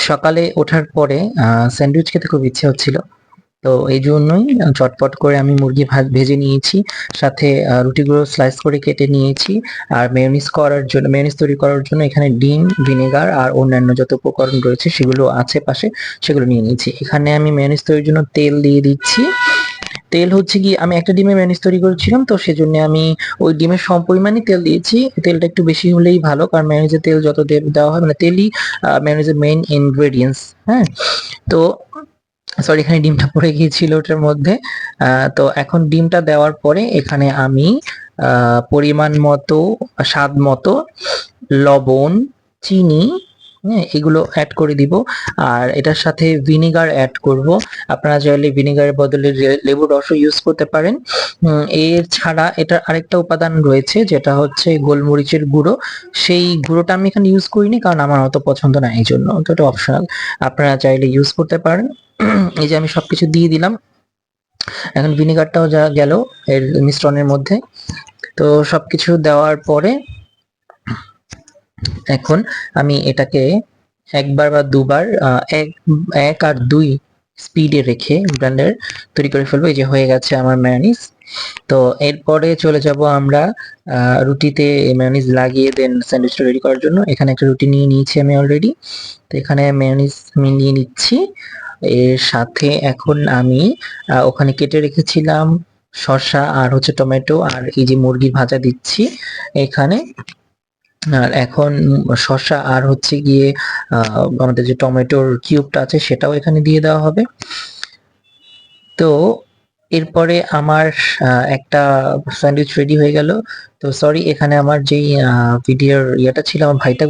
সকালে ওঠার পরে স্যান্ডউইচ খেতে খুব ইচ্ছে হচ্ছিল, তো এই জন্যই চটপট করে আমি মুরগি ভেজে নিয়েছি, সাথে রুটিগুলো স্লাইস করে কেটে নিয়েছি। আর মেয়োনিজ তৈরি করার জন্য এখানে ডিম, ভিনেগার আর অন্যান্য যত উপকরণ রয়েছে সেগুলো আছে পাশে, সেগুলো নিয়ে নিয়েছি। এখানে আমি মেয়োনিজ তৈরির জন্য তেল দিয়ে দিচ্ছি। তেল হচ্ছে কি, আমি একটা ডিমে মেয়োনিজ তৈরি করেছিলাম, তো সেজন্য আমি ওই ডিমের সম পরিমাণই তেল দিয়েছি। তেলটা একটু বেশি হলেই ভালো, কারণ মেয়োনিজের তেল যত দেওয়া হয়, মানে তেলই মেয়োনিজের মেইন ইনগ্রেডিয়েন্টস। হ্যাঁ, তো সরি, এখানে ডিমটা পড়ে গিয়েছিল ওটার মধ্যে। তো এখন ডিমটা দেওয়ার পরে এখানে আমি পরিমাণ মতো, স্বাদ মতো লবণ, চিনি, হ্যাঁ, এগুলো অ্যাড করে দিব। আর এটার সাথে ভিনেগার অ্যাড করব। আপনারা চাইলে ভিনেগারের বদলে লেবুর রসও ইউজ করতে পারেন। এর ছাড়া এটার আরেকটা উপাদান রয়েছে, যেটা হচ্ছে গোলমরিচের গুঁড়ো। সেই গুঁড়োটা আমি এখানে ইউজ করিনি, কারণ আমার অত পছন্দ না, এই জন্য। তো এটা অপশনাল, আপনারা চাইলে ইউজ করতে পারেন। এই যে আমি সবকিছু দিয়ে দিলাম, এখন ভিনেগারটাও যা গেল এর মিশ্রণের মধ্যে। তো সবকিছু দেওয়ার পরে এখন আমি এটাকে একবার বা দুবার এক আর দুই স্পিডে রেখে ব্লেন্ডার তৈরি করে ফেলবো। এই যে হয়ে গেছে আমার মেয়োনিজ। তো এরপরে চলে যাব আমরা রুটিতে মেয়োনিজ লাগিয়ে দেন স্যান্ডউইচটা রেডি করার জন্য। এখানে একটা রুটি নিয়ে নিয়েছি আমি অলরেডি, তো এখানে মেয়োনিজ আমি নিয়ে নিচ্ছি। এর সাথে এখন আমি ওখানে কেটে রেখেছিলাম শসা আর হচ্ছে টমেটো, আর এই যে মুরগির ভাজা দিচ্ছি এখানে। আর এখন শসা আর হচ্ছে গিয়ে আমাদের যে টমেটোর কিউবটা আছে সেটাও এখানে দিয়ে দেওয়া হবে। তো এরপরে আমার একটা স্যান্ডউইচ রেডি হয়ে গেল। তো সরি, এখানে আমার যেই ভিডিওর ইয়েটা ছিল, আমার ভাইটা